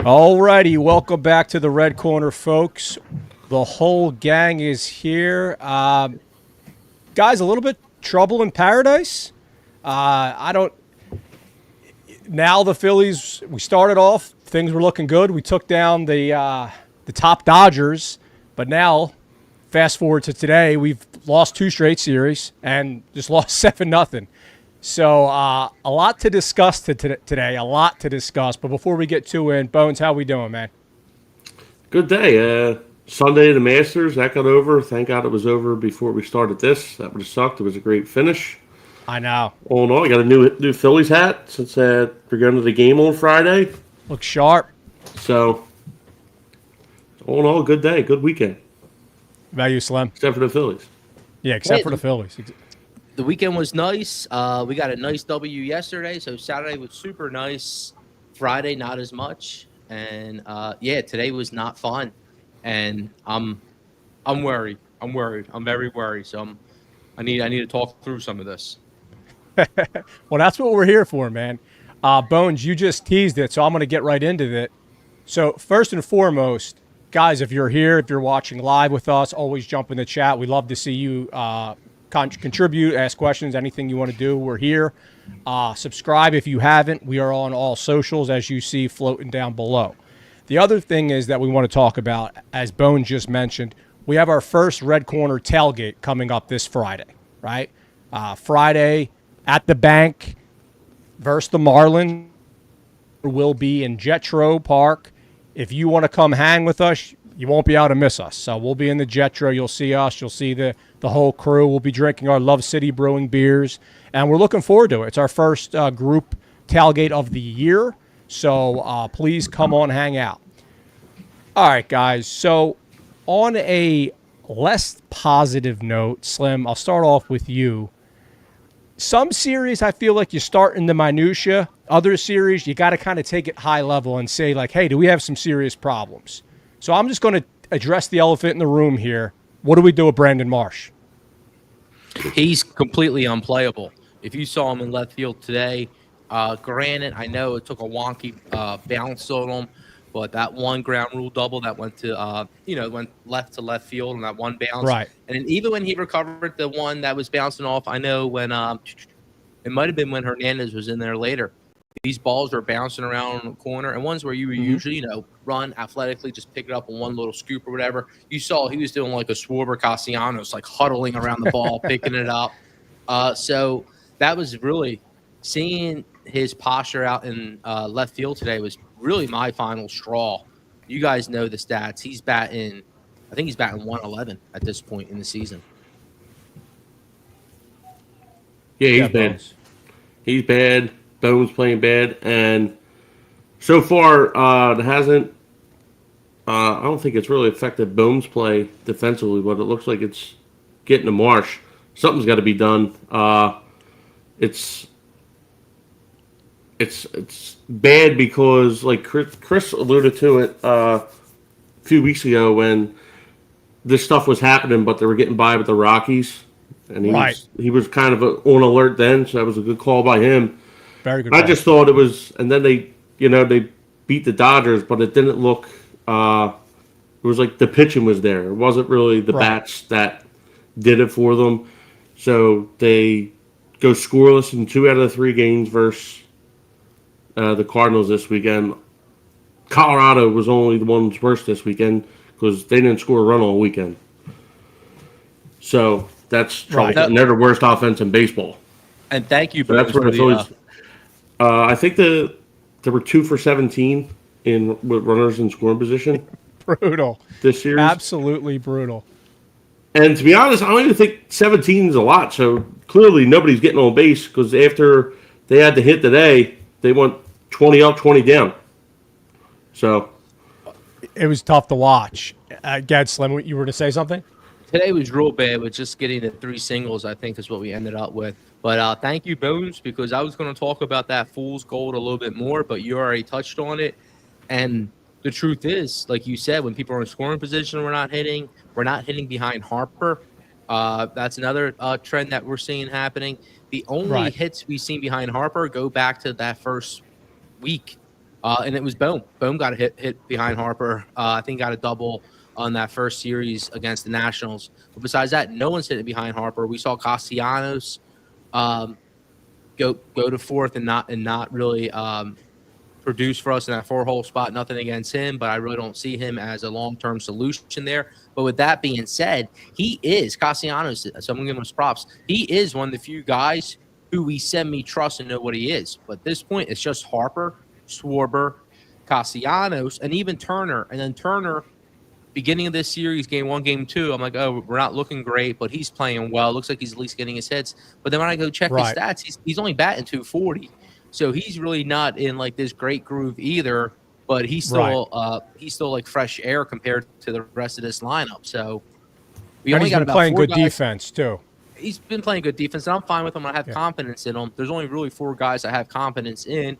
Alrighty, welcome back to the Red Corner, folks. The whole gang is here. Guys, a little bit trouble in paradise. I don't. Now the Phillies. We started off, things were looking good. We took down the top Dodgers, but now, fast forward to today, we've lost two straight series and just lost 7-0. So a lot to discuss today, a lot to discuss. But before we get too in, Bones, how we doing, man? Good day. Sunday, the Masters, that got over. Thank God it was over before we started this. That would have sucked. It was a great finish. I know. All in all, I got a new Phillies hat since we're going to the game on Friday. Looks sharp. So, all in all, good day, good weekend. About you, Slim? Except for the Phillies. Yeah, except for the Phillies. The weekend was nice. We got a nice W yesterday, so Saturday was super nice. Friday, not as much. And today was not fun. And I'm worried. I'm worried. I'm very worried. So I need to talk through some of this. Well, that's what we're here for, man. Bones, you just teased it, so I'm going to get right into it. So first and foremost, guys, if you're here, if you're watching live with us, always jump in the chat. We love to see you contribute, ask questions, anything you want to do. We're here. Subscribe if you haven't. We are on all socials, as you see floating down below. The other thing is that we want to talk about, as Bones just mentioned, we have our first Red Corner tailgate coming up this Friday, right? Friday at the bank versus the Marlins will be in Jetro Park. If you want to come hang with us, you won't be able to miss us. So we'll be in the Jetro. You'll see us. You'll see the whole crew. We'll be drinking our Love City Brewing beers, and we're looking forward to it. It's our first group tailgate of the year, so please come on, hang out. All right, guys. So on a less positive note, Slim, I'll start off with you. Some series, I feel like you start in the minutia. Other series, you got to kind of take it high level and say, like, hey, do we have some serious problems? So I'm just going to address the elephant in the room here. What do we do with Brandon Marsh? He's completely unplayable. If you saw him in left field today, granted, I know it took a wonky bounce on him, but that one ground rule double that went to, went left to left field on that one bounce. Right. And then even when he recovered the one that was bouncing off, I know when it might have been when Hernandez was in there later. These balls are bouncing around on the corner, and ones where you would usually, run athletically, just pick it up on one little scoop or whatever. You saw he was doing like a Schwarber Castellanos, like huddling around the ball, picking it up. So that was really seeing his posture out in left field today was really my final straw. You guys know the stats. He's batting 111 at this point in the season. Yeah, he's bad. Bones. He's bad. Bones playing bad. And so far, it hasn't I don't think it's really affected Bones' play defensively, but it looks like it's getting to Marsh. Something's got to be done. It's bad because, like Chris alluded to it a few weeks ago when this stuff was happening, but they were getting by with the Rockies, and he was kind of on alert then, so that was a good call by him. Very good. I just thought it was, and then they beat the Dodgers, but it didn't look. It was like the pitching was there. It wasn't really the bats that did it for them. So they go scoreless in 2 out of the 3 games versus the Cardinals this weekend. Colorado was only the ones worse this weekend because they didn't score a run all weekend. So that's trouble. And they're the worst offense in baseball. And thank you. So that's where the Phillies. I think there were 2 for 17 with runners in scoring position. Brutal. This year. Absolutely brutal. And to be honest, I don't even think 17 is a lot. So clearly nobody's getting on base because after they had the hit today, they went 20 up, 20 down. So it was tough to watch. Gad Slim, you were to say something? Today was real bad with just getting the 3 singles, I think is what we ended up with. But thank you, Bones, because I was going to talk about that fool's gold a little bit more, but you already touched on it. And the truth is, like you said, when people are in scoring position, we're not hitting behind Harper. That's another trend that we're seeing happening. The only hits we've seen behind Harper go back to that first week And it was Bohm. Bohm got a hit behind Harper. I think got a double on that first series against the Nationals. But besides that, no one's hitting behind Harper. We saw Castellanos go to fourth and not really produce for us in that 4-hole spot. Nothing against him, but I really don't see him as a long-term solution there. But with that being said, he is Castellanos. So I'm going to give him his props. He is one of the few guys who we semi-trust and know what he is. But at this point, it's just Harper, Schwarber, Castellanos, and even Turner. And then Turner, beginning of this series, game 1, game 2, I'm like, oh, we're not looking great, but he's playing well. Looks like he's at least getting his hits. But then when I go check his stats, he's only batting 240. So he's really not in like this great groove either. But he's still like fresh air compared to the rest of this lineup. So we only got about playing 4 good guys. defense too. He's been playing good defense, and I'm fine with him. I have confidence in him. There's only really 4 guys I have confidence in.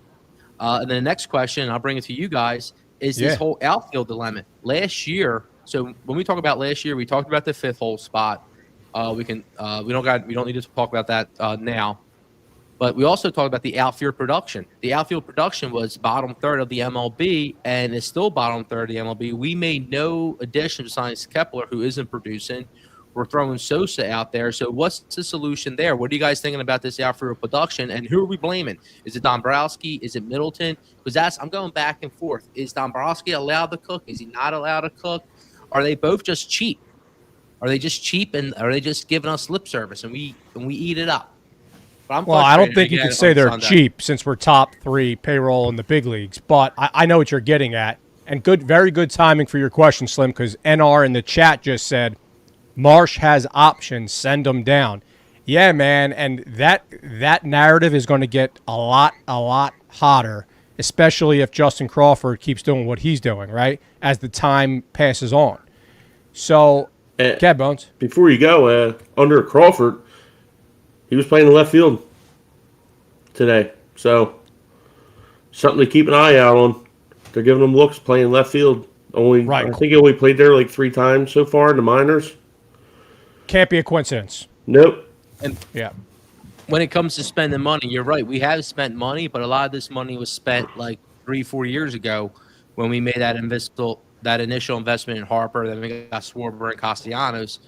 And then the next question, I'll bring it to you guys, is this whole outfield dilemma. Last year, so when we talk about last year, we talked about the 5th hole spot. We don't need to talk about that now. But we also talked about the outfield production. The outfield production was bottom third of the MLB, and it's still bottom third of the MLB. We made no additions besides Kepler, who isn't producing. We're throwing Sosa out there. So what's the solution there? What are you guys thinking about this outfield production, and who are we blaming? Is it Dombrowski? Is it Middleton? Because I'm going back and forth. Is Dombrowski allowed to cook? Is he not allowed to cook? Are they both just cheap? Are they just cheap, and are they just giving us lip service, and we eat it up? I don't think you could say they're cheap since we're top 3 payroll in the big leagues, but I know what you're getting at. And very good timing for your question, Slim, because NR in the chat just said, Marsh has options, send them down. Yeah, man, and that narrative is going to get a lot hotter, especially if Justin Crawford keeps doing what he's doing, right, as the time passes on. So, Cat Bones. Before you go, under Crawford, he was playing in left field today. So, something to keep an eye out on. They're giving him looks playing left field. I think he only played there like 3 times so far in the minors. Can't be a coincidence. Nope. And when it comes to spending money, you're right. We have spent money, but a lot of this money was spent like 3-4 years ago when we made that initial investment in Harper. Then we got Schwarber and Castellanos.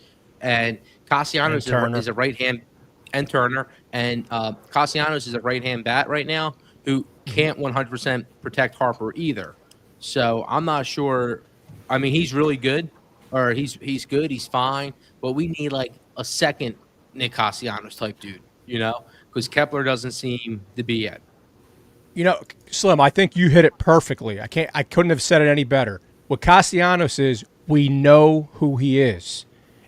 And Castellanos is a right-hand and Turner. And Castellanos is a right-hand bat right now who can't 100% protect Harper either. So I'm not sure. I mean, he's really good. Or he's good, he's fine, but we need like a second Nick Castellanos type dude, because Kepler doesn't seem to be yet. Slim, I think you hit it perfectly. I couldn't have said it any better. What Castellanos is, we know who he is,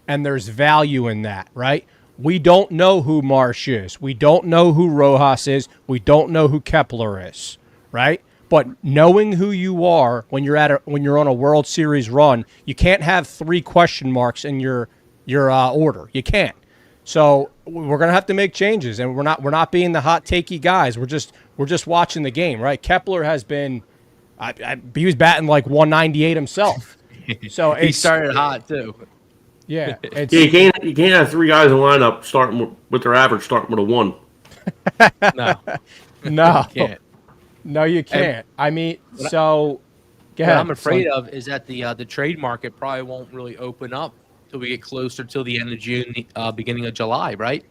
and there's value in that, right? We don't know who Marsh is. We don't know who Rojas is. We don't know who Kepler is, right? But knowing who you are when you're on a World Series run, you can't have 3 question marks in your order. You can't. So we're gonna have to make changes, and we're not being the hot takey guys. We're just watching the game, right? Kepler has been, he was batting like 198 himself. So he started hot too. Yeah, you can't have 3 guys in the lineup starting with their average starting with a 1. No, you can't. No, you can't. What I'm afraid of is that the trade market probably won't really open up till we get closer till the end of June, beginning of July, right?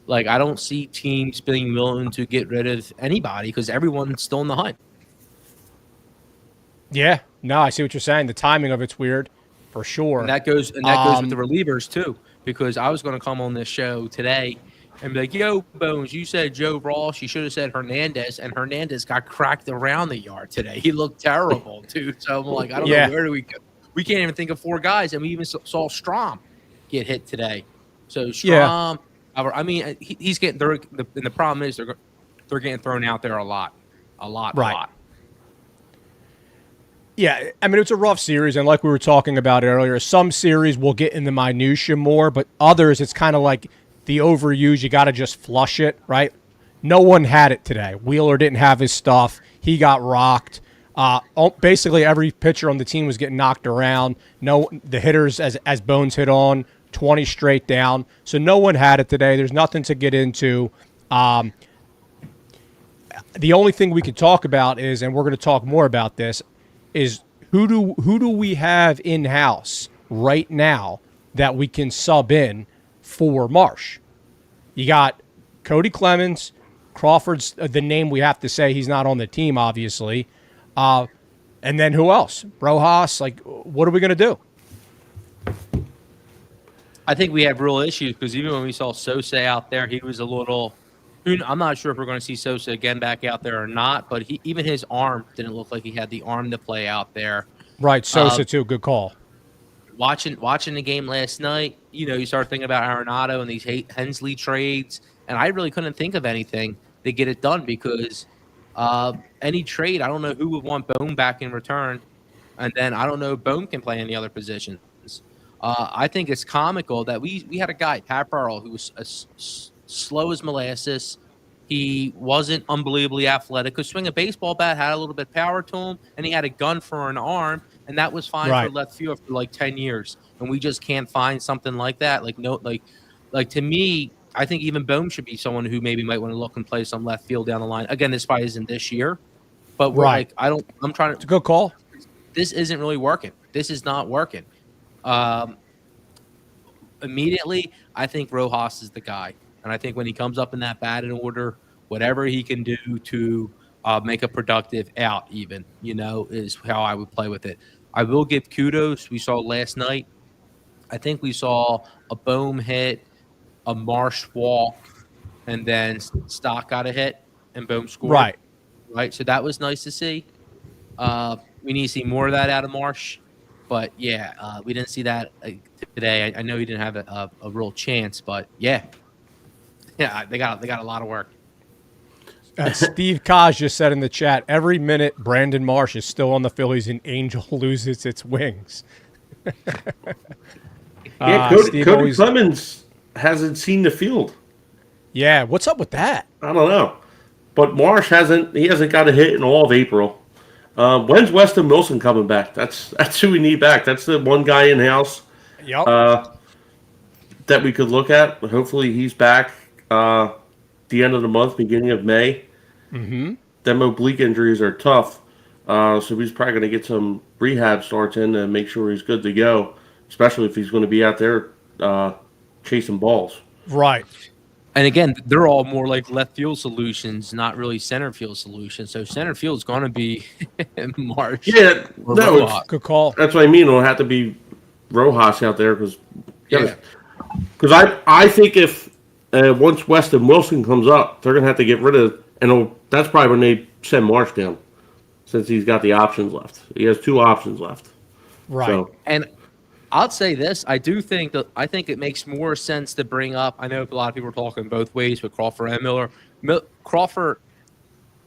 Like, I don't see teams being willing to get rid of anybody because everyone's still in the hunt. Yeah, no, I see what you're saying. The timing of it's weird, for sure. And that goes with the relievers too, because I was going to come on this show today and be like, yo, Bones, you said Joe Ross. You should have said Hernandez, and Hernandez got cracked around the yard today. He looked terrible, dude. So I'm like, I don't know, where do we go? We can't even think of 4 guys, and we even saw Strom get hit today. So Strom, he's getting and the problem is they're getting thrown out there a lot. Yeah, it's a rough series, and like we were talking about earlier, some series will get in the minutia more, but others it's kind of like the overuse, you got to just flush it, right? No one had it today. Wheeler didn't have his stuff. He got rocked. Basically, every pitcher on the team was getting knocked around. The hitters, as Bones hit on, 20 straight down. So no one had it today. There's nothing to get into. the only thing we can talk about is, and we're going to talk more about this, is who do we have in house right now that we can sub in for Marsh? You got Cody Clemens, Crawford's the name we have to say. He's not on the team, obviously. And then who else? Rojas. Like, what are we going to do? I think we have real issues because even when we saw Sosa out there, he was a little. I'm not sure if we're going to see Sosa again back out there or not, but even his arm didn't look like he had the arm to play out there. Right, Sosa too. Good call. Watching the game last night, you start thinking about Arenado and these Hensley trades, and I really couldn't think of anything to get it done because any trade, I don't know who would want Bohm back in return, and then I don't know if Bohm can play any other positions. I think it's comical that we had a guy, Pat Burrell, who was slow as molasses. He wasn't unbelievably athletic. Could swing a baseball bat, had a little bit of power to him, and he had a gun for an arm, and that was fine for left field for like 10 years. And we just can't find something like that. Like to me, I think even Bohm should be someone who maybe might want to look and play some left field down the line. Again, this probably isn't this year, but I'm trying to. It's a good call. This isn't really working. This is not working. Immediately, I think Rojas is the guy. And I think when he comes up in that batting order, whatever he can do to make a productive out even, is how I would play with it. I will give kudos. We saw last night, I think we saw a Bohm hit, a Marsh walk, and then Stock got a hit, and Bohm scored. Right. So that was nice to see. We need to see more of that out of Marsh. But, yeah, we didn't see that today. I know he didn't have a real chance, but, yeah. Yeah, they got a lot of work. Steve Kaj just said in the chat, every minute Brandon Marsh is still on the Phillies and Angel loses its wings. Cody Clemens hasn't seen the field. Yeah, what's up with that? I don't know. But Marsh hasn't got a hit in all of April. When's Weston Wilson coming back? That's who we need back. That's the one guy in-house that we could look at. Hopefully he's back. The end of the month, beginning of May. Mm-hmm. Them oblique injuries are tough, so he's probably going to get some rehab starts in and make sure he's good to go, especially if he's going to be out there chasing balls. Right. And again, they're all more like left field solutions, not really center field solutions. So center field is going to be Marsh. Yeah, no, good call. That's what I mean. It'll have to be Rojas out there because I think if once Weston Wilson comes up, they're going to have to get rid of, and that's probably when they send Marsh down, since he's got the options left. He has 2 options left. Right. So. And I'll say this: I think it makes more sense to bring up. I know a lot of people are talking both ways with Crawford and Miller. Crawford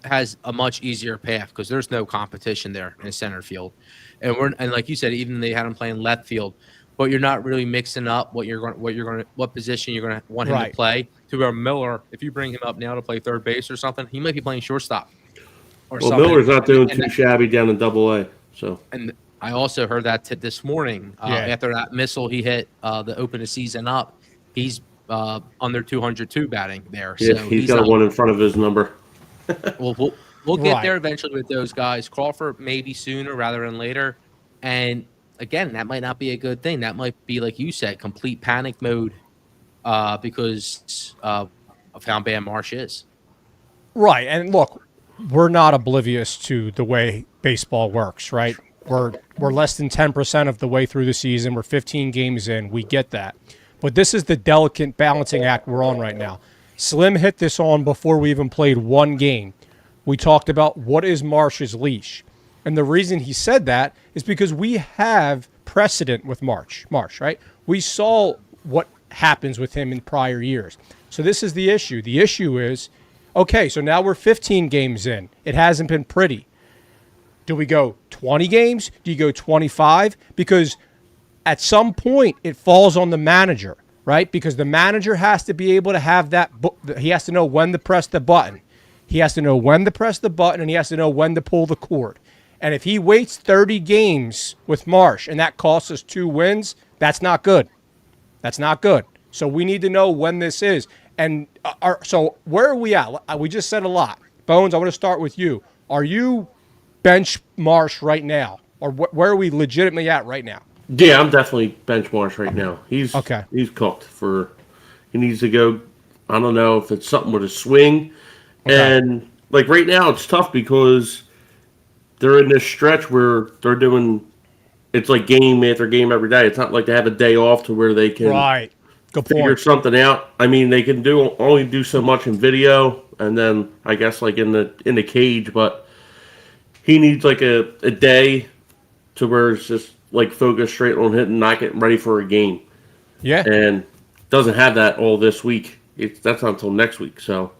has a much easier path because there's no competition there in center field, and like you said, even they had him playing left field. But you're not really mixing up what position you're going to want him to play. To where Miller, if you bring him up now to play third base or something, he might be playing shortstop. Miller's not doing too shabby down in Double-A. So. And I also heard that this morning after that missile he hit to open the season up. He's under 202 batting there. Yeah, so he's got one in front of his number. We'll get there eventually with those guys. Crawford maybe sooner rather than later, and. Again, that might not be a good thing. That might be, like you said, complete panic mode because of how bad Marsh is. Right. And look, we're not oblivious to the way baseball works, right? We're less than 10% of the way through the season. We're 15 games in. We get that. But this is the delicate balancing act we're on right now. Slim hit this on before we even played one game. We talked about what is Marsh's leash. And the reason he said that is because we have precedent with Marsh, right? We saw what happens with him in prior years. So this is the issue. The issue is, okay, so now we're 15 games in. It hasn't been pretty. Do we go 20 games? Do you go 25? Because at some point it falls on the manager, right? Because the manager has to be able to have that. He has to know when to press the button. He has to know when to press the button, and he has to know when to pull the cord. And if he waits 30 games with Marsh and that costs us 2 wins, that's not good. That's not good. So we need to know when this is. And so where are we at? We just said a lot. Bones, I want to start with you. Are you bench Marsh right now? Or where are we legitimately at right now? Yeah, I'm definitely bench Marsh right now. Okay. He's cooked for. He needs to go. I don't know if it's something with a swing, Okay. and like right now it's tough because they're in this stretch where they're doing. It's like game after game every day. It's not like they have a day off to where they can Right. Good figure point. something out. I mean, they can only do so much in video, and then I guess like in the cage. But he needs like a day to where it's just like focused straight on hitting, not getting ready for a game, Yeah. and doesn't have that all this week. That's not until next week, so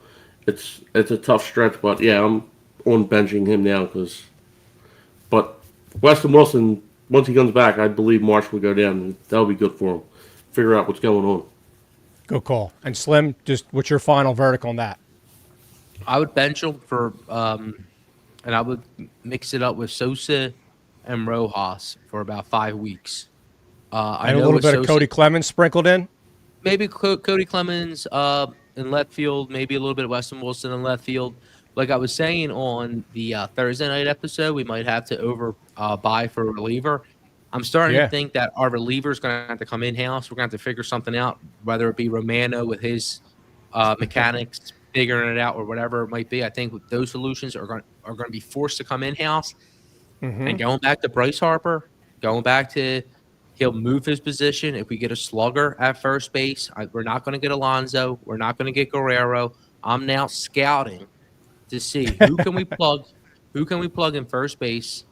it's a tough stretch. But yeah, I'm on benching him now but Weston Wilson, once he comes back, I believe Marsh will go down, and that'll be good for him. Figure out what's going on. Good call. And Slim, just what's your final verdict on that? I would bench him for, and I would mix it up with Sosa and Rojas for about 5 weeks. I And a know little with bit of Sosa, Cody Clemens sprinkled in? maybe Cody Clemens in left field, maybe a little bit of Weston Wilson in left field. Like I was saying on the Thursday night episode, we might have to buy for a reliever. I'm starting Yeah. to think that our reliever is going to have to come in house. We're going to have to figure something out, whether it be Romano with his mechanics figuring it out or whatever it might be. I think those solutions are going to be forced to come in house. And going back to Bryce Harper, going back to he'll move his position if we get a slugger at first base. We're not going to get Alonso. We're not going to get Guerrero. I'm now scouting to see who can we plug, in first base,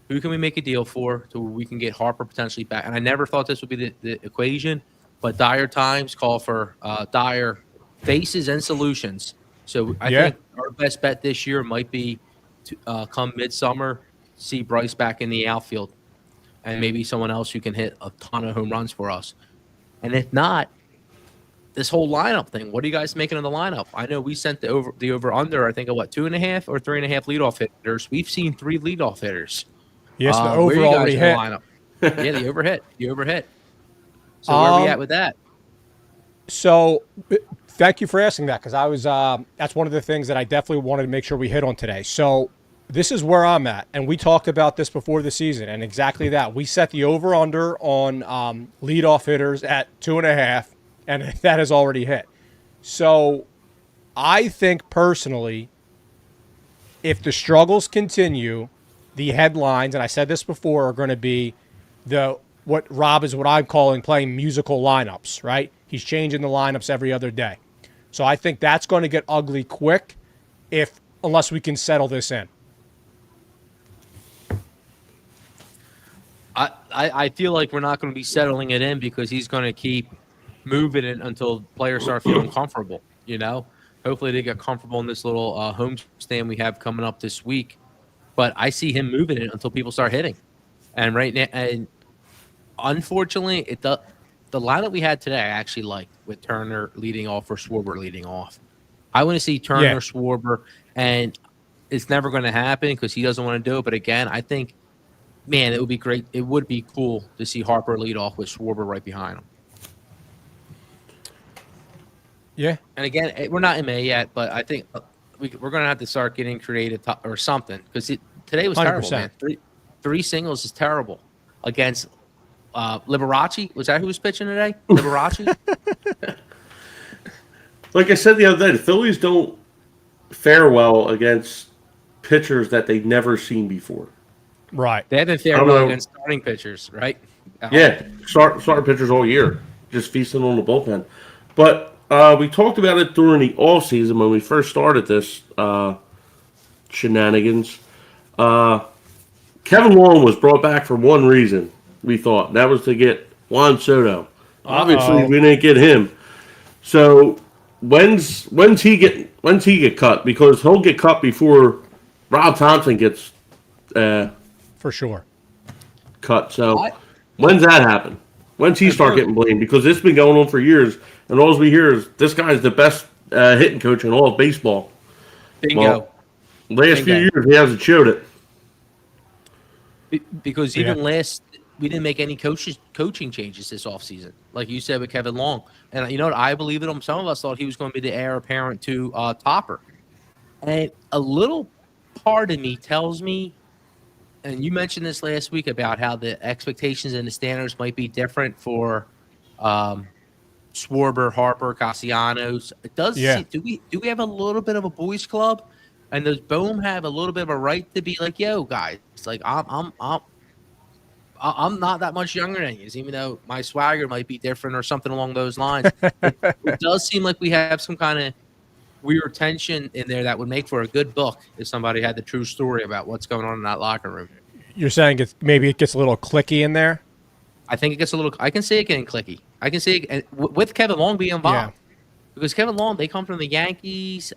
who can we make a deal for so we can get Harper potentially back. And I never thought this would be the equation, but dire times call for dire faces and solutions. So I think our best bet this year might be to come midsummer, see Bryce back in the outfield, and maybe someone else who can hit a ton of home runs for us. And if not, this whole lineup thing. What are you guys making of the lineup? I know we sent the over under. I think of 2.5 or 3.5 leadoff hitters. We've seen 3 leadoff hitters. Yes, the Where over are you guys already in hit. the lineup? Yeah, the overhit. So where are we at with that? So thank you for asking that because I was that's one of the things that I definitely wanted to make sure we hit on today. So this is where I'm at, and we talked about this before the season, and exactly that. We set the over-under on leadoff hitters at 2.5, and that has already hit. So I think personally, if the struggles continue, the headlines, and I said this before, are going to be what I'm calling playing musical lineups, right? He's changing the lineups every other day. So I think that's going to get ugly quick unless we can settle this in. I feel like we're not going to be settling it in because he's going to keep moving it until players start feeling comfortable, Hopefully they get comfortable in this little home stand we have coming up this week. But I see him moving it until people start hitting. And right now, and unfortunately, the lineup we had today I actually liked with Turner leading off or Schwarber leading off. I want to see Turner, Schwarber, and it's never going to happen because he doesn't want to do it. But again, I think, man, it would be great. It would be cool to see Harper lead off with Schwarber right behind him. Yeah. And again, we're not in May yet, but I think we're going to have to start getting creative or something because today was terrible, 100%. man. Three singles is terrible against Liberace. Was that who was pitching today? Liberace? Like I said the other day, the Phillies don't fare well against pitchers that they've never seen before. Right. They haven't fared well against starting pitchers, right? Yeah, starting pitchers all year, just feasting on the bullpen. But we talked about it during the off season when we first started this shenanigans. Kevin Long was brought back for one reason. We thought that was to get Juan Soto. Obviously, we didn't get him. So when's he get cut? Because he'll get cut before Rob Thompson gets for sure cut. So when's that happen? When's he start getting blamed? Because it's been going on for years, and all we hear is this guy's the best hitting coach in all of baseball. Bingo. Well, last few years he hasn't showed it. Because even we didn't make any coaching changes this offseason, like you said with Kevin Long. And you know what? I believe in him. Some of us thought he was going to be the heir apparent to Topper. And a little part of me tells me, and you mentioned this last week about how the expectations and the standards might be different for um, Schwarber, Harper, Castellanos. It does. Yeah. Do we have a little bit of a boys' club, and does Bohm have a little bit of a right to be like, "Yo, guys, like I'm not that much younger than you, even though my swagger might be different or something along those lines." It does seem like we have some kind of weird tension in there that would make for a good book if somebody had the true story about what's going on in that locker room. You're saying maybe it gets a little clicky in there? I think it gets a little. I can see it getting clicky. I can see it and with Kevin Long being involved because Kevin Long, they come from the Yankees,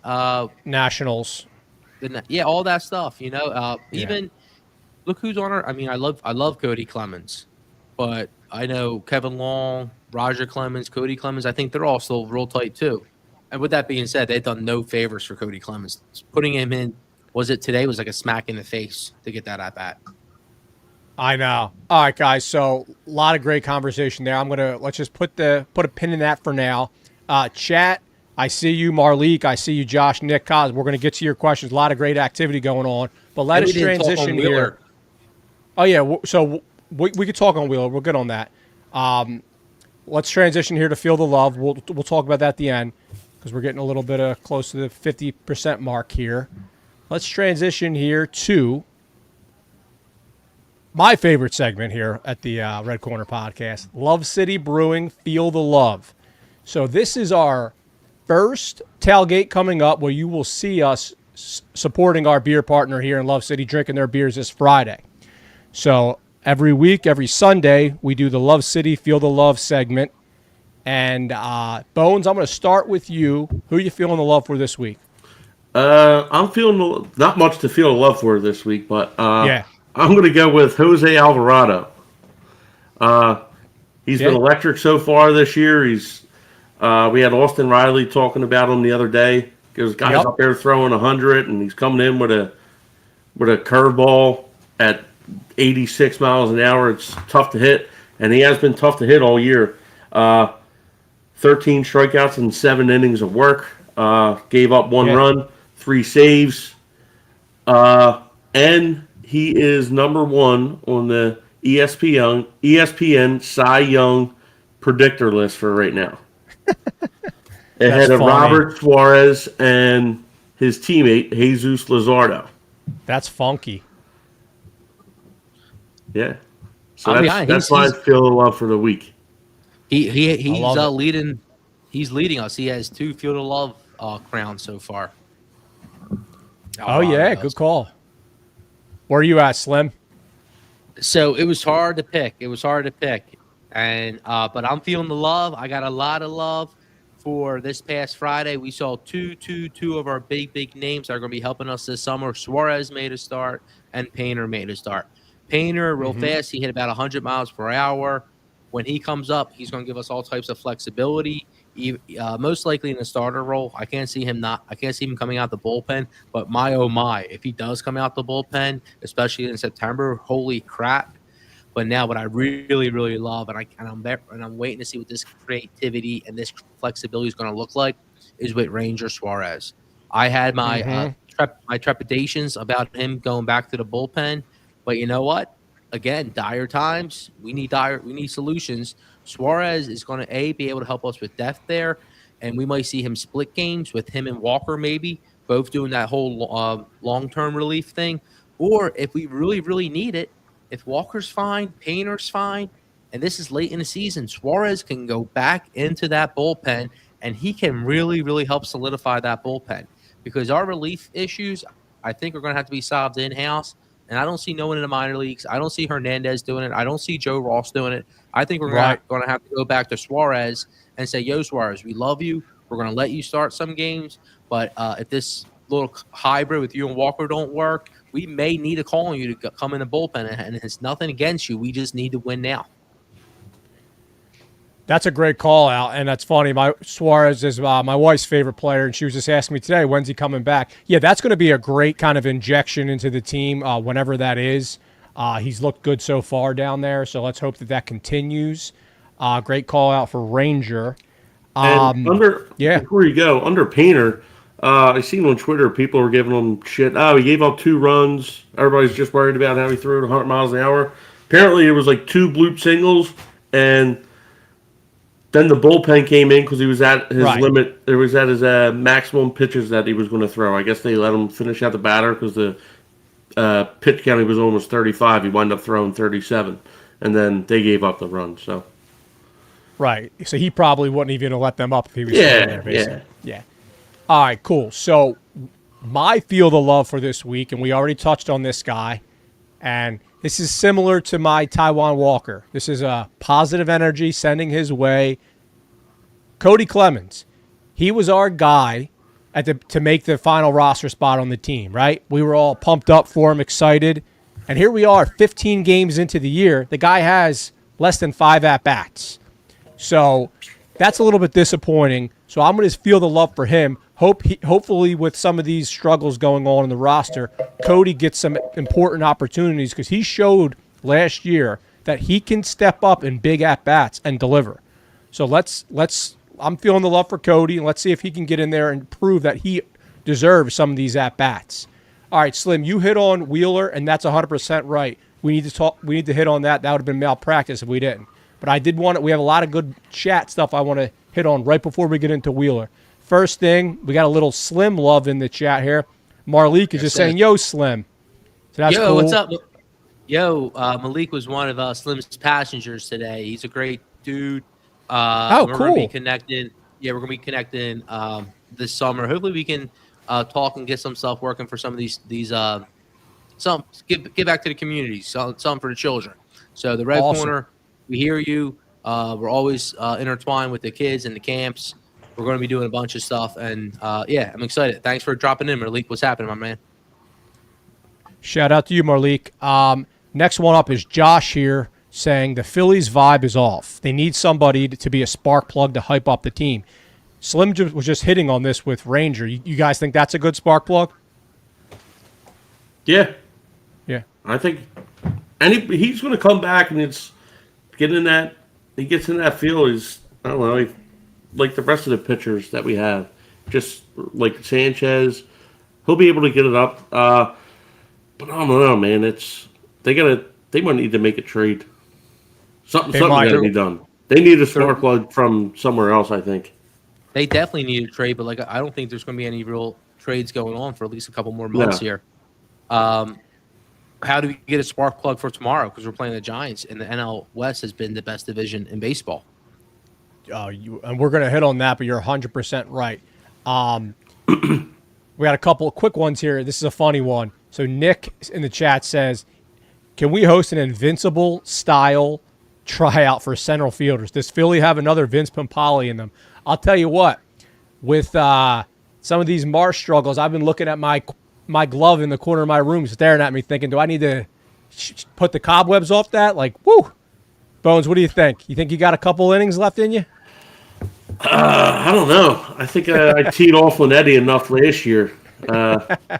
Nationals. all that stuff. Even look who's on our. I mean, I love Cody Clemens, but I know Kevin Long, Roger Clemens, Cody Clemens. I think they're all still real tight too. And with that being said, they've done no favors for Cody Clemens. Putting him in, was it today? Was like a smack in the face to get that at bat. I know. All right, guys. So a lot of great conversation there. Let's just put a pin in that for now. Chat. I see you, Marlique. I see you, Josh, Nick, Cos. We're going to get to your questions. A lot of great activity going on. But let us transition here. Oh yeah. So we could talk on Wheeler. We're good on that. Let's transition here to Feel the Love. We'll talk about that at the end because we're getting a little bit close to the 50% mark here. Let's transition here to my favorite segment here at the Red Corner Podcast, Love City Brewing, Feel the Love. So this is our first tailgate coming up where you will see us supporting our beer partner here in Love City, drinking their beers this Friday. So every week, every Sunday, we do the Love City, Feel the Love segment. And Bones, I'm going to start with you. Who are you feeling the love for this week? I'm feeling not much to feel love for this week, but yeah. I'm going to go with Jose Alvarado. He's been electric so far this year. We had Austin Riley talking about him the other day. There's guys up there throwing 100, and he's coming in with a curveball at 86 miles an hour. It's tough to hit, and he has been tough to hit all year. 13 strikeouts and 7 innings of work. Gave up 1 run, 3 saves, and he is number 1 on the ESPN Cy Young predictor list for right now. Ahead of Robert Suarez and his teammate Jesus Luzardo. That's funky. Yeah, so that's why I feel the love for the week. He's leading. He's leading us. He has 2 Field of Love crowns so far. Good call. Where are you at, Slim? So it was hard to pick. And but I'm feeling the love. I got a lot of love for this past Friday. We saw two of our big names that are going to be helping us this summer. Suarez made a start, and Painter made a start. Painter, real fast. He hit about 100 miles per hour. When he comes up, he's going to give us all types of flexibility. Most likely in the starter role. I can't see him coming out the bullpen. But my oh my, if he does come out the bullpen, especially in September, holy crap! But now, what I really, really love, and I'm waiting to see what this creativity and this flexibility is going to look like, is with Ranger Suarez. I had my my trepidations about him going back to the bullpen, but you know what? Again, dire times. We need solutions. Suarez is going to be able to help us with depth there, and we might see him split games with him and Walker, maybe both doing that whole long-term relief thing. Or if we really, really need it, if Walker's fine, Painter's fine, and this is late in the season, Suarez can go back into that bullpen, and he can really, really help solidify that bullpen. Because our relief issues, I think, are going to have to be solved in-house. And I don't see no one in the minor leagues. I don't see Hernandez doing it. I don't see Joe Ross doing it. I think we're going to have to go back to Suarez and say, yo, Suarez, we love you. We're going to let you start some games. But if this little hybrid with you and Walker don't work, we may need to call on you to come in the bullpen. And it's nothing against you. We just need to win now. That's a great call out, and that's funny. My Suarez is my wife's favorite player, and she was just asking me today, when's he coming back? Yeah, that's going to be a great kind of injection into the team whenever that is. He's looked good so far down there, so let's hope that continues. Great call out for Ranger. Before you go, under Painter, I seen on Twitter people were giving him shit. Oh, he gave up 2 runs. Everybody's just worried about how he threw it 100 miles an hour. Apparently, it was like 2 bloop singles, and then the bullpen came in because he was at his limit. It was at his maximum pitches that he was going to throw. I guess they let him finish out the batter because the pitch count was almost 35. He wound up throwing 37, and then they gave up the run. So, right. So he probably wouldn't even have let them up if he was sitting there, basically. Yeah. All right, cool. So my field of love for this week, and we already touched on this guy, and this is similar to my Taiwan Walker. This is a positive energy sending his way. Cody Clemens. He was our guy to make the final roster spot on the team, right? We were all pumped up for him, excited. And here we are, 15 games into the year. The guy has less than 5 at-bats. So that's a little bit disappointing. So I'm going to feel the love for him. Hopefully with some of these struggles going on in the roster, Cody gets some important opportunities because he showed last year that he can step up in big at-bats and deliver. So I'm feeling the love for Cody, and let's see if he can get in there and prove that he deserves some of these at-bats. All right, Slim, you hit on Wheeler, and that's 100% right. We need to hit on that. That would have been malpractice if we didn't. But we have a lot of good chat stuff I want to hit on right before we get into Wheeler. First thing, we got a little Slim love in the chat here. Marlik is just saying, yo, Slim. So that's yo, cool. What's up? Yo, Malik was one of Slim's passengers today. He's a great dude. Cool. We're going to be connecting. Yeah, we're going to be connecting this summer. Hopefully we can talk and get some stuff working for some of these some give back to the community, some for the children. So the Red Corner, we hear you. We're always intertwined with the kids and the camps. We're going to be doing a bunch of stuff, and yeah, I'm excited. Thanks for dropping in, Malik. What's happening, my man? Shout out to you, Marlik. Next one up is Josh here saying the Phillies vibe is off. They need somebody to be a spark plug to hype up the team. Slim was just hitting on this with Ranger. You guys think that's a good spark plug? Yeah. Yeah. I think he's going to come back, and it's getting in that. He gets in that feel. I don't know, like the rest of the pitchers that we have, just like Sanchez, he'll be able to get it up. But I don't know, man. They might need to make a trade. Something got to be done. They need a spark plug from somewhere else, I think. They definitely need a trade, but I don't think there's going to be any real trades going on for at least a couple more months here. How do we get a spark plug for tomorrow? Because we're playing the Giants, and the NL West has been the best division in baseball. And we're going to hit on that, but you're 100% right. We got a couple of quick ones here. This is a funny one. So Nick in the chat says, can we host an Invincible-style tryout for central fielders? Does Philly have another Vince Pampali in them? I'll tell you what, with some of these Marsh struggles, I've been looking at my glove in the corner of my room staring at me thinking, do I need to put the cobwebs off that? Woo! Bones, what do you think? You think you got a couple innings left in you? I don't know. I think I teed off on Eddie enough last year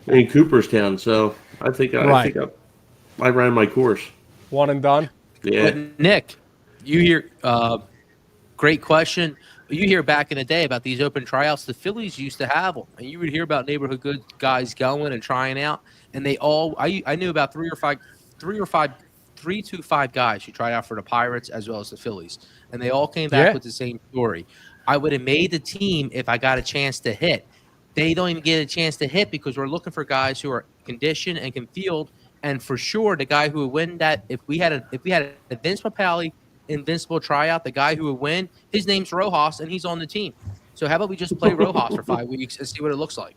in Cooperstown, so I think I ran my course. One and done? Yeah. But Nick, you hear great question. You hear back in the day about these open tryouts. The Phillies used to have them, and you would hear about neighborhood good guys going and trying out. And they all, I knew about three to five guys who tried out for the Pirates as well as the Phillies, and they all came back with the same story. I would have made the team if I got a chance to hit. They don't even get a chance to hit because we're looking for guys who are conditioned and can field. And for sure, the guy who would win that, if we had a Vince Papali invincible tryout, the guy who would win, his name's Rojas, and he's on the team. So how about we just play Rojas for 5 weeks and see what it looks like?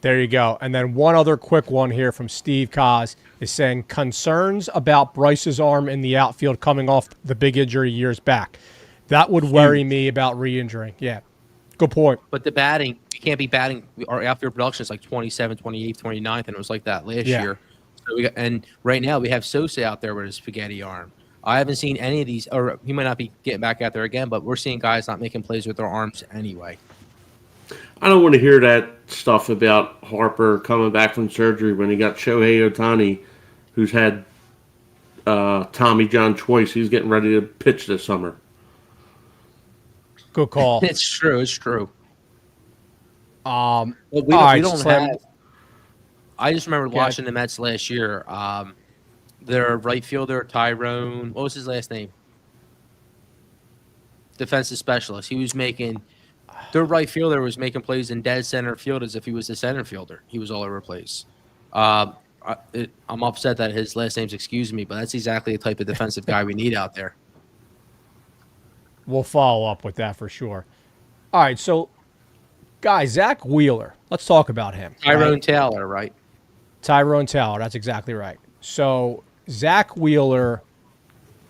There you go. And then one other quick one here from Steve Kaz is saying concerns about Bryce's arm in the outfield coming off the big injury years back. That would worry me about re-injuring. Yeah, good point. But the batting, we can't be batting. Our outfield production is like 27th, 28th, 29th, and it was like that last year. So and right now we have Sosa out there with his spaghetti arm. I haven't seen any of these, or he might not be getting back out there again, but we're seeing guys not making plays with their arms anyway. I don't want to hear that stuff about Harper coming back from surgery when he got Shohei Ohtani, who's had Tommy John twice. He's getting ready to pitch this summer. Good call. It's true. All Well, we right, don't Slim. have. I just remember Go ahead. watching the Mets last year. Their right fielder Tyrone. What was his last name? Defensive specialist. He was making. Their right fielder was making plays in dead center field as if he was the center fielder. He was all over the place. I'm upset that his last name's excuse me, but that's exactly the type of defensive guy we need out there. We'll follow up with that for sure. All right, so guys, Zach Wheeler. Let's talk about him. Tyrone right? Taylor, right? Tyrone Taylor. That's exactly right. So Zach Wheeler.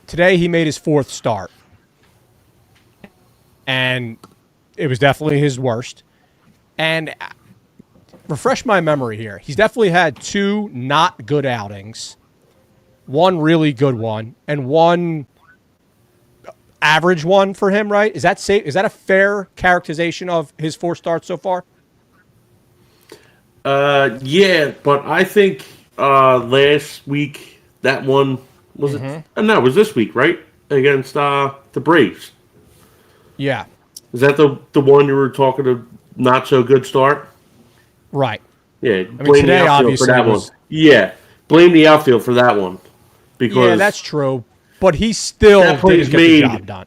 Today he made his 4th start, and it was definitely his worst. And refresh my memory here. He's definitely had 2 not good outings, 1 really good one, and 1 average one for him, right? Is that safe? Is that a fair characterization of his 4 starts so far? Yeah, but I think last week that one was it? No, it was this week, right? Against the Braves. Yeah. Is that the one you were talking to? Not so good start. Right. Yeah, mean, today obviously for that was- one. Yeah, blame the outfield for that one because Yeah, that's true. But he still That play's didn't get the made. job done.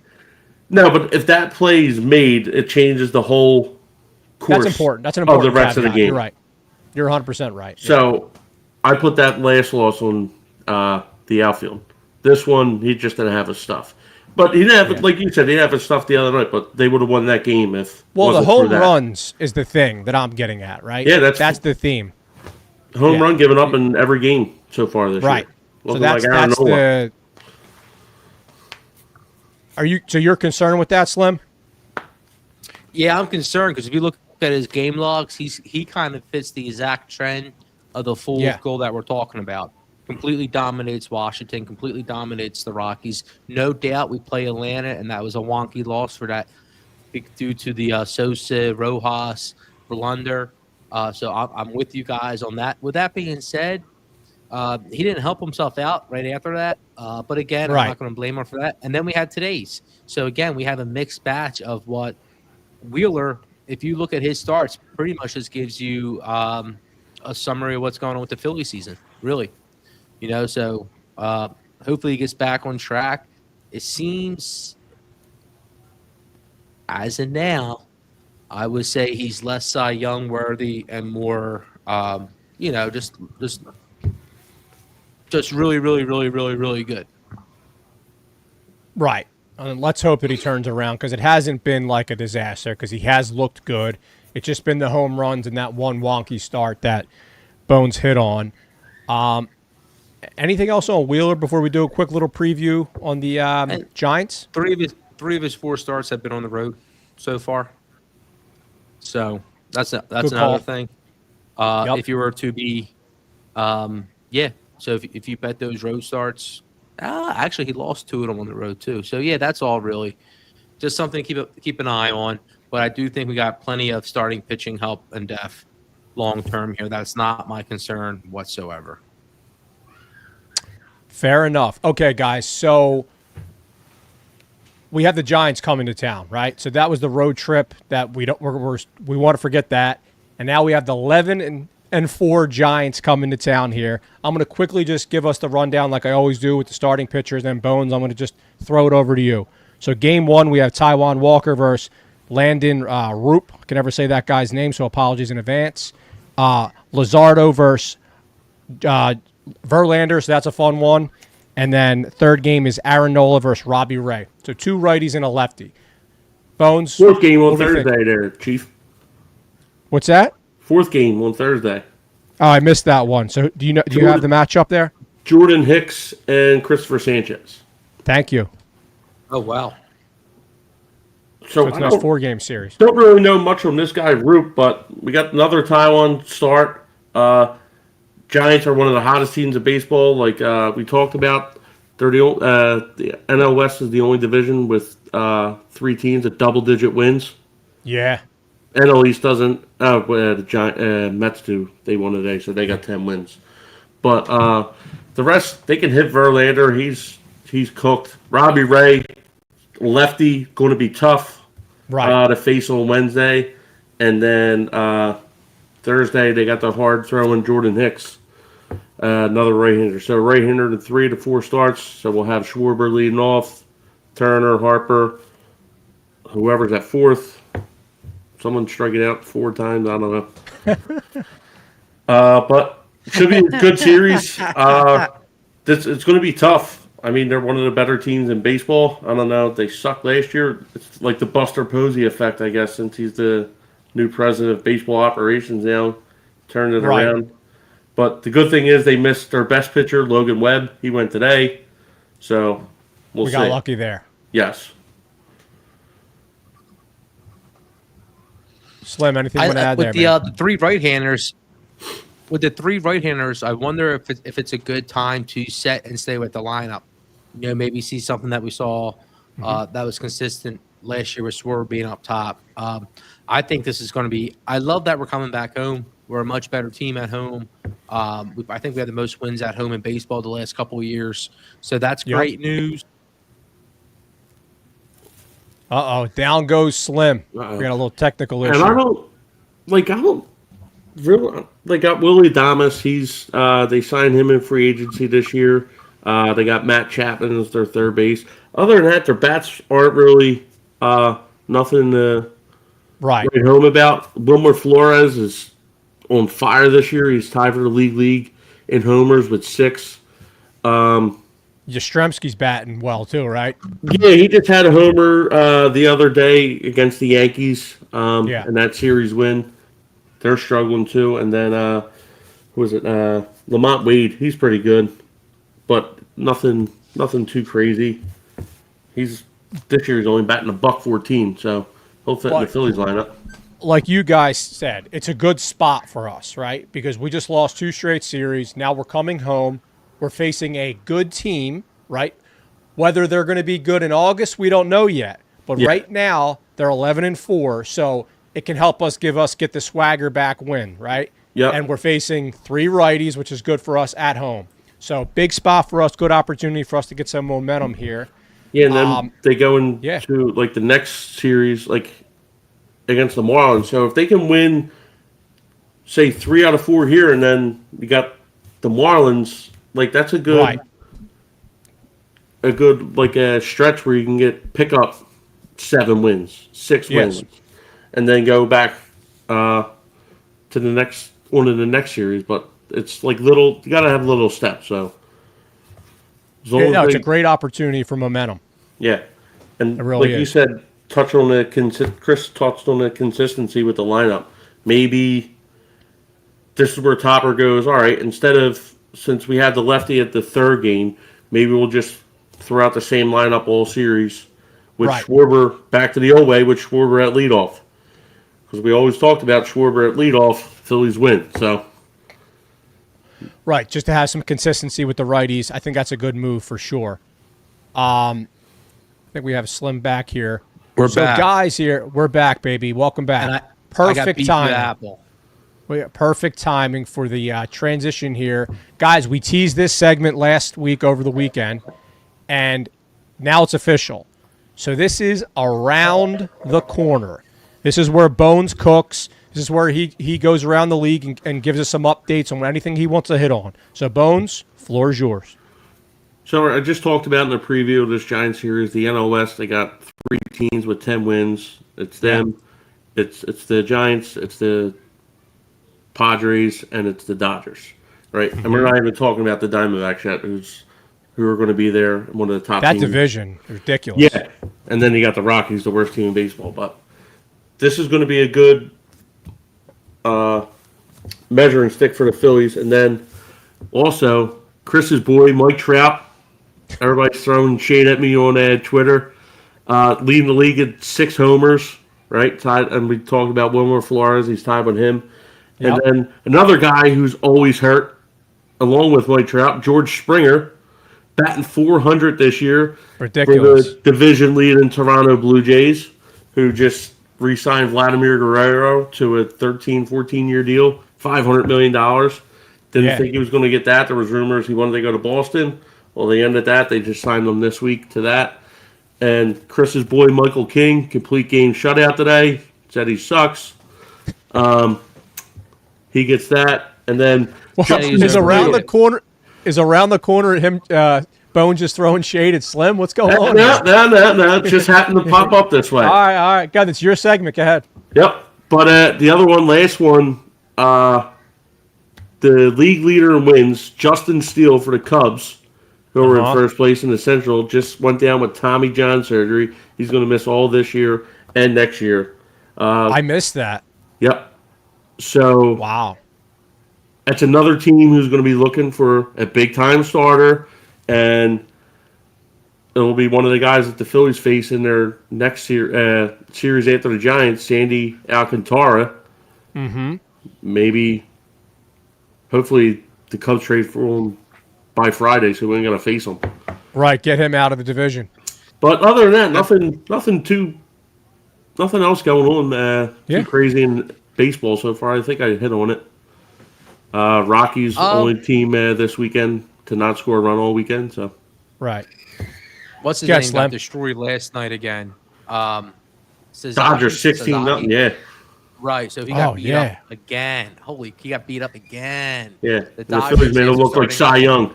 no. But if that play's made, it changes the whole course. That's important. That's an of important the rest of the caveat. game. You're right. You're 100% right. So I put that last loss on the outfield. This one, he just didn't have his stuff. But he didn't have, like you said, he didn't have his stuff the other night. But they would have won that game if. Well, the wasn't for home that. runs is the thing that I'm getting at, right? Yeah, that's the theme. Home yeah. run given up in every game so far this Right. year. So Looking that's like Aaron that's Nola. the. You're concerned with that, Slim? Yeah, I'm concerned because if you look at his game logs, he kind of fits the exact trend of the full goal that we're talking about. Completely dominates Washington, completely dominates the Rockies. No doubt we play Atlanta, and that was a wonky loss for that due to the Sosa, Rojas, blunder. So I'm with you guys on that. With that being said, he didn't help himself out right after that. But again, I'm not going to blame him for that. And then we had today's. So again, we have a mixed batch of what Wheeler, if you look at his starts, pretty much just gives you a summary of what's going on with the Philly season, really. So hopefully he gets back on track. It seems, as of now, I would say he's less Cy Young worthy and more, just really, really, really, really, really good. Right. And let's hope that he turns around because it hasn't been like a disaster because he has looked good. It's just been the home runs and that one wonky start that Bones hit on. Anything else on Wheeler before we do a quick little preview on the Giants? Three of his 4 starts have been on the road so far. So that's another thing. If you were to be, So if you bet those road starts, actually he lost 2 of them on the road too. So yeah, that's all really just something to keep an eye on. But I do think we got plenty of starting pitching help and depth long term here. That's not my concern whatsoever. Fair enough. Okay, guys. So we have the Giants coming to town, right? So that was the road trip that we want to forget that. And now we have the 11-4 Giants coming to town here. I'm going to quickly just give us the rundown like I always do with the starting pitchers. And Bones, I'm going to just throw it over to you. So game 1, we have Taijuan Walker versus Landon Roop. I can never say that guy's name, so apologies in advance. Luzardo versus Verlander, so that's a fun one. And then third game is Aaron Nola versus Robbie Ray. So 2 righties and a lefty. Bones. 4th game on Thursday there, Chief. What's that? 4th game on Thursday. Oh, I missed that one. So do you have the matchup there? Jordan Hicks and Christopher Sanchez. Thank you. Oh wow. So it's a nice 4-game series. Don't really know much on this guy, Roop, but we got another Taiwan start. Giants are one of the hottest teams of baseball, like we talked about. They're the NL West is the only division with 3 teams at double-digit wins. Yeah. NL East doesn't. The Mets do. They won today, so they got 10 wins. But the rest, they can hit Verlander. He's cooked. Robbie Ray, lefty, going to be tough to face on Wednesday. And then Thursday, they got the hard throwing Jordan Hicks, another right-hander. So right-hander in 3 to 4 starts. So we'll have Schwarber leading off, Turner, Harper, whoever's at fourth. Someone striking out 4 times. I don't know. But it should be a good series. It's going to be tough. I mean, they're one of the better teams in baseball. I don't know. They sucked last year. It's like the Buster Posey effect, I guess, since he's the new president of baseball operations now. Turned it around. But the good thing is they missed their best pitcher, Logan Webb. He went today. So we got lucky there. Yes. Slim, anything you want to add with there, the 3 right-handers? With the 3 right-handers, I wonder if it's a good time to set and stay with the lineup. You know, maybe see something that we saw that was consistent last year with Schwarber being up top. I think this is going to be – I love that we're coming back home. We're a much better team at home. I think we had the most wins at home in baseball the last couple of years. So that's great news. Down goes Slim. We got a little technical issue. And I don't really got Willie Adames. He's they signed him in free agency this year. They got Matt Chapman as their third base. Other than that, their bats aren't really nothing to write home about. Wilmer Flores is on fire this year. He's tied for the league in homers with 6. Yastrzemski's batting well too, right? Yeah, he just had a homer the other day against the Yankees in that series win. They're struggling too. And then who was it? Lamont Wade. He's pretty good, but nothing too crazy. This year he's only batting $114, so he'll fit in the Phillies lineup. Like you guys said, it's a good spot for us, right? Because we just lost 2 straight series. Now we're coming home. We're facing a good team, right? Whether they're going to be good in August, we don't know yet. But right now, they're 11-4, so it can help us get the swagger back win, right? Yeah. And we're facing 3 righties, which is good for us at home. So big spot for us, good opportunity for us to get some momentum here. Yeah, and then they go into like the next series, like against the Marlins. So if they can win, say 3 out of 4 here, and then you got the Marlins. Like that's a good, like a stretch where you can pick up 7 wins, 6 wins, and then go back to the next series. But it's like you got to have little steps. So it's a great opportunity for momentum. Yeah, and really like you said, Chris touched on the consistency with the lineup. Maybe this is where Topper goes. All right, since we had the lefty at the third game, maybe we'll just throw out the same lineup all series with Schwarber back to the old way with Schwarber at leadoff. Because we always talked about Schwarber at leadoff, Phillies win. So, right, just to have some consistency with the righties, I think that's a good move for sure. I think we have Slim back here. We're back. Guys here, we're back, baby. Welcome back. Perfect timing. We got perfect timing for the transition here. Guys, we teased this segment last week over the weekend, and now it's official. So this is Around the Corner. This is where Bones cooks. This is where he goes around the league and gives us some updates on anything he wants to hit on. So, Bones, floor is yours. So I just talked about in the preview of this Giants series, the NL West, they got 3 teams with 10 wins. It's them. Yeah. It's the Giants. It's the Padres, and it's the Dodgers, right? Mm-hmm. And we're not even talking about the Diamondbacks yet, who are going to be there, one of the top teams. That division, ridiculous. Yeah, and then you got the Rockies, the worst team in baseball. But this is going to be a good measuring stick for the Phillies. And then also Chris's boy, Mike Trout. Everybody's throwing shade at me on Twitter. Leading the league at 6 homers, right? Tied, and we talked about Wilmer Flores. He's tied with him. And then another guy who's always hurt, along with Mike Trout, George Springer, batting .400 this year. Ridiculous. For the division lead in Toronto Blue Jays, who just re-signed Vladimir Guerrero to a 14-year deal, $500 million. Didn't think he was going to get that. There was rumors he wanted to go to Boston. Well, they ended that. They just signed him this week to that. And Chris's boy, Michael King, complete game shutout today. Said he sucks. He gets that, and then Well, Justin is around the Steele. corner. Is around the corner him Bone just throwing shade at Slim? What's going on? No. It just happened to pop up this way. All right. God, it's your segment. Go ahead. Yep. But the other one, last one, the league leader in wins, Justin Steele for the Cubs, who were in first place in the Central, just went down with Tommy John surgery. He's going to miss all this year and next year. I missed that. Yep. So Wow. that's another team who's going to be looking for a big-time starter, and it'll be one of the guys that the Phillies face in their next series after the Giants, Sandy Alcantara. Mm-hmm. Maybe, hopefully, the Cubs trade for him by Friday, so we ain't gonna face him. Right, get him out of the division. But other than that, nothing else going on. Too crazy in baseball so far. I think I hit on it. Rockies only team this weekend to not score a run all weekend. So right. What's his Yeah, name? Slim. Got destroyed last night again. Dodgers 16-0. Yeah. Right, so he got beat up again. He got beat up again. Yeah. The Phillies made him look like Cy Young.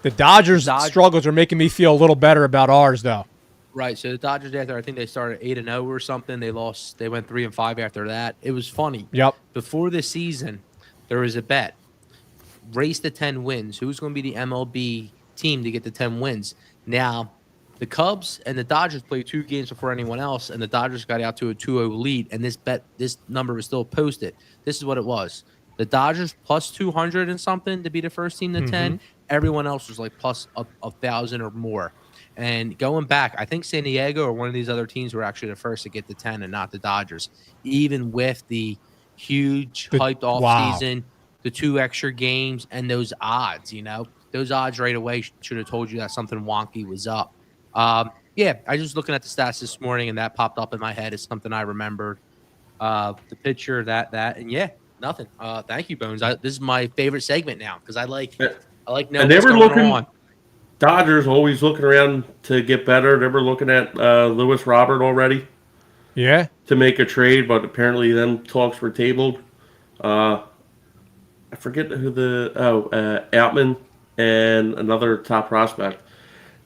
The Dodgers struggles are making me feel a little better about ours, though. Right, so the Dodgers I think they started 8-0 or something. They went 3-5 after that. It was funny. Yep. Before the season, there was a bet. Race to 10 wins. Who's going to be the MLB team to get the 10 wins? Now, the Cubs and the Dodgers played 2 games before anyone else, and the Dodgers got out to a 2-0 lead, and this number was still posted. This is what it was. The Dodgers plus 200 and something to be the first team to 10. Everyone else was like plus 1,000 or more. And going back, I think San Diego or one of these other teams were actually the first to get to 10 and not the Dodgers, even with the huge hyped off season, the 2 extra games, and those odds, those odds right away should have told you that something wonky was up. I was looking at the stats this morning, and that popped up in my head as something I remembered. The picture, that, and nothing. Thank you, Bones. This is my favorite segment now because I like knowing what's going on. Dodgers always looking around to get better. They were looking at Lewis Robert already. Yeah. To make a trade, but apparently them talks were tabled. I forget who Outman and another top prospect.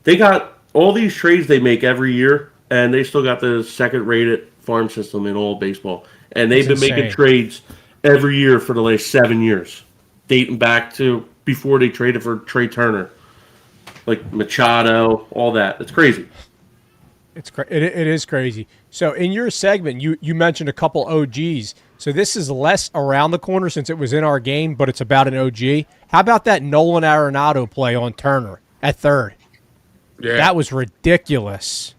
They got all these trades they make every year, and they still got the second-rated farm system in all baseball. And they've been making trades every year for the last 7 years, dating back to before they traded for Trey Turner, like Machado, all that. It's crazy. It is crazy. So in your segment, you mentioned a couple OGs. So this is less around the corner since it was in our game, but it's about an OG. How about that Nolan Arenado play on Turner at third? Yeah. That was ridiculous.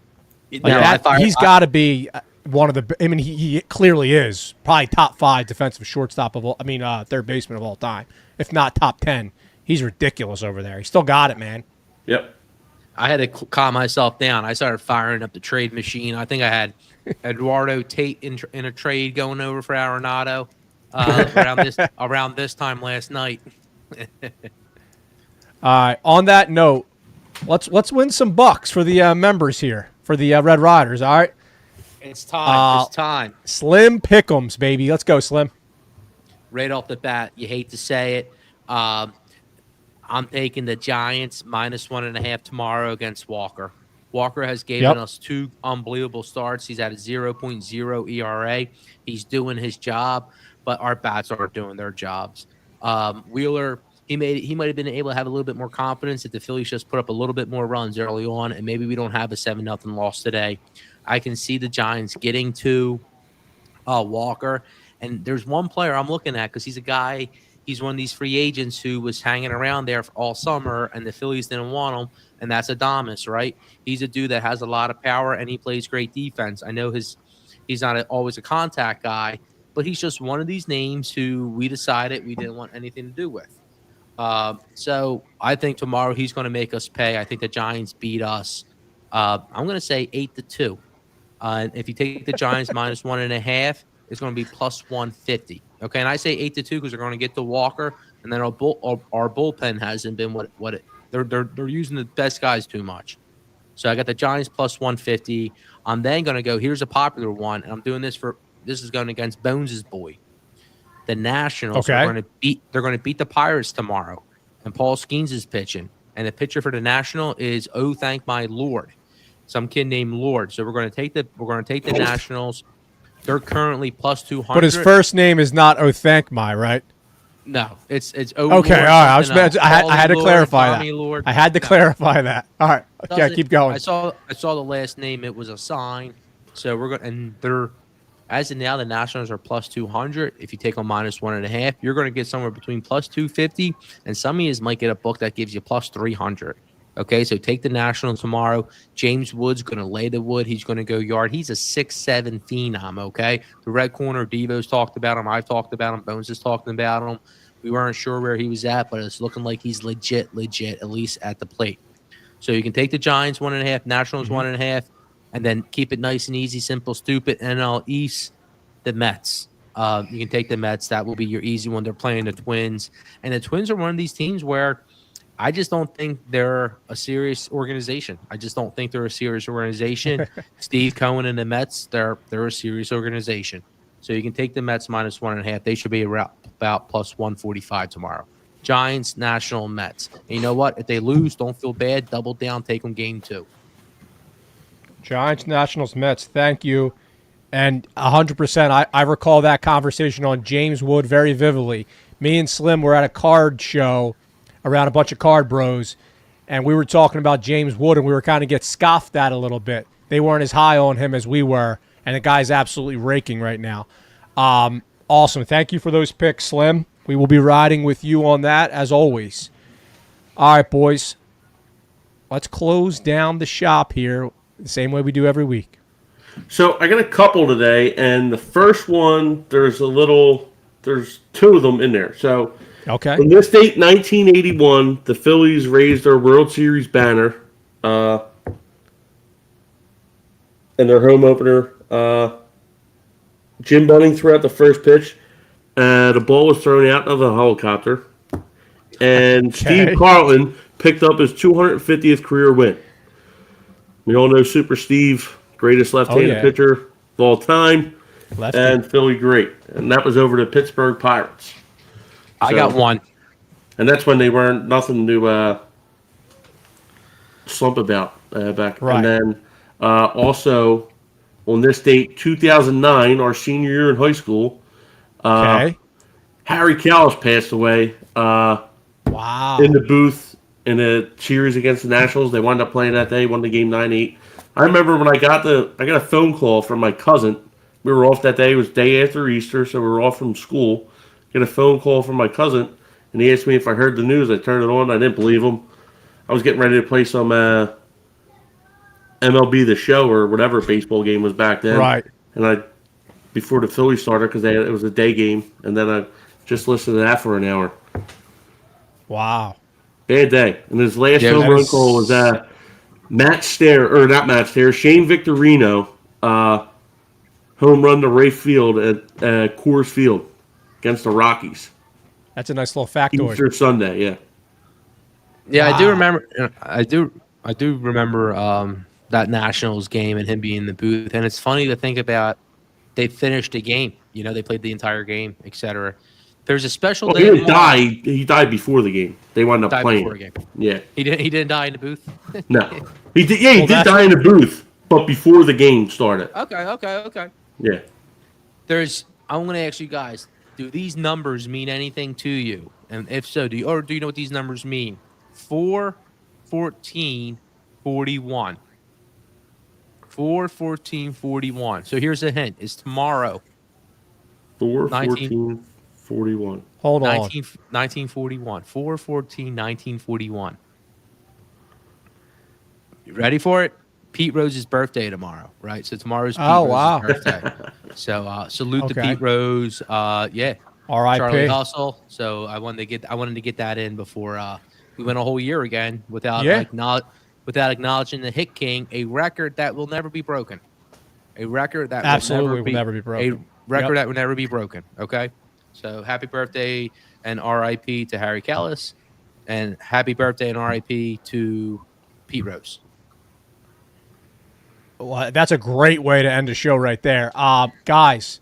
He's got to be one of the. I mean, he clearly is probably top 5 defensive shortstop of all. I mean, third baseman of all time, if not top 10. He's ridiculous over there. He still got it, man. Yep. I had to calm myself down. I started firing up the trade machine. I think I had Eduardo Tate in a trade going over for Arenado around this time last night. On that note, let's win some bucks for the members here for the Red Riders. All right, it's time. It's time. Slim-Pick-Ems, baby. Let's go, Slim. Right off the bat, you hate to say it. I'm taking the Giants -1.5 tomorrow against Walker. Walker has given us 2 unbelievable starts. He's at a 0.0 ERA. He's doing his job, but our bats aren't doing their jobs. Wheeler, he might have been able to have a little bit more confidence if the Phillies just put up a little bit more runs early on, and maybe we don't have a 7-0 loss today. I can see the Giants getting to Walker, and there's one player I'm looking at because he's a guy. He's one of these free agents who was hanging around there for all summer, and the Phillies didn't want him, and that's Adames, right? He's a dude that has a lot of power, and he plays great defense. I know he's not always a contact guy, but he's just one of these names who we decided we didn't want anything to do with. So I think tomorrow he's going to make us pay. I think the Giants beat us. I'm going to say 8-2. If you take the Giants -1.5, it's going to be +150. Okay, and I say 8-2 because they're going to get to Walker, and then our bullpen hasn't been what they're using the best guys too much. So I got the Giants +150. I'm then going to go. Here's a popular one, and I'm doing this This is going against Bones's boy. The Nationals Okay. are going to beat. They're going to beat the Pirates tomorrow, and Paul Skeens is pitching. And the pitcher for the National is Oh Thank My Lord, some kid named Lord. So we're going to take the Nationals. They're currently plus 200. But his first name is not Othankmai, right? No, it's Oh Okay, Lord, all right. something else. I had to Paulie clarify Lord, Tommy that. Lord. I had to clarify that. All right. Okay, Doesn't- keep going. I saw the last name. It was a sign. So we're going, and they're as of now the Nationals are plus 200. If you take them minus 1.5, you're going to get somewhere between plus 250, and some of you might get a book that gives you plus 300. Okay, so take the Nationals tomorrow. James Wood's going to lay the wood. He's going to go yard. He's a 6'7" phenom. Okay, the red corner, Devo's talked about him. I've talked about him. Bones is talking about him. We weren't sure where he was at, but it's looking like he's legit, at least at the plate. So you can take the Giants 1.5, Nationals 1.5, and then keep it nice and easy, simple, stupid. NL East, the Mets. You can take the Mets. That will be your easy one. They're playing the Twins. And the Twins are one of these teams where I just don't think they're a serious organization. Steve Cohen and the Mets, they're a serious organization. So you can take the Mets minus 1.5. They should be about plus 145 tomorrow. Giants, National, Mets. And you know what? If they lose, don't feel bad. Double down. Take them game 2. Giants, Nationals, Mets. Thank you. And 100%, I recall that conversation on James Wood very vividly. Me and Slim were at a card show around a bunch of card bros, and we were talking about James Wood, and we were kind of get scoffed at a little bit. They weren't as high on him as we were, and the guy's absolutely raking right now. Awesome. Thank you for those picks, Slim. We will be riding with you on that, as always. All right, boys. Let's close down the shop here the same way we do every week. So I got a couple today, and the first one, there's two of them in there. So Okay. on this date, 1981, the Phillies raised their World Series banner in their home opener. Jim Bunning threw out the first pitch. The ball was thrown out of a helicopter. And Steve Carlton picked up his 250th career win. We all know Super Steve, greatest left-handed pitcher of all time, and Philly great. And that was over the Pittsburgh Pirates. I got one. And that's when they weren't nothing to slump about back. Right. And then also on this date, 2009, our senior year in high school, Harry Callis passed away. Wow. In the booth in a series against the Nationals. They wound up playing that day, won the game 9-8. I remember when I got a phone call from my cousin. We were off that day. It was day after Easter, so we were off from school. Get a phone call from my cousin, and he asked me if I heard the news. I turned it on. I didn't believe him. I was getting ready to play some MLB The Show or whatever baseball game was back then. Right. And before the Phillies started, because it was a day game, and then I just listened to that for an hour. Wow. Bad day. And his last home run call was Shane Victorino, home run to right field at Coors Field against the Rockies. That's a nice little factoid. Easter Sunday, yeah. Yeah, Wow. I do remember. I do remember that Nationals game and him being in the booth. And it's funny to think about. They finished the game. You know, they played the entire game, etc. There's a special. He didn't die. He died before the game. They wound up playing. Before a game. Yeah. He didn't die in the booth. No. He did. Yeah, he did die in the booth, but before the game started. Okay. Yeah. I'm going to ask you guys. Do these numbers mean anything to you? And if so, do you know what these numbers mean? 4, 14, 41. 4, 14, 41. So here's a hint. It's tomorrow. 4, 14, 41. Hold on. 1941. 4, 14, 1941. You ready for it? Pete Rose's birthday tomorrow, right? So tomorrow's Pete Rose's birthday. So salute to Pete Rose. Yeah. R.I.P. Charlie Hustle. So I wanted to get that in before we went a whole year again without acknowledging the Hit King, a record that will never be broken. A record that will never be broken. A record that will never be broken. Okay. So happy birthday and R.I.P. to Harry Callis, and happy birthday and R.I.P. to Pete Rose. Well, that's a great way to end the show right there. Guys,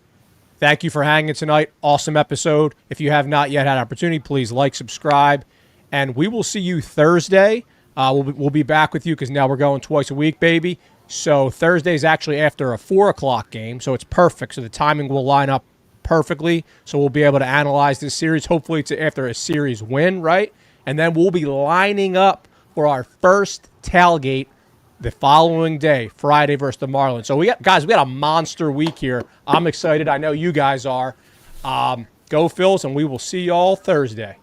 Thank you for hanging tonight. Awesome episode. If you have not yet had opportunity, please like, subscribe, and we will see you Thursday. We'll be back with you because now we're going twice a week, baby. So Thursday is actually after a 4 o'clock game, so it's perfect. So the timing will line up perfectly. So we'll be able to analyze this series. Hopefully it's after a series win, right? And then we'll be lining up for our first tailgate the following day, Friday versus the Marlins. So we got a monster week here. I'm excited. I know you guys are. Go Phils, and we will see you all Thursday.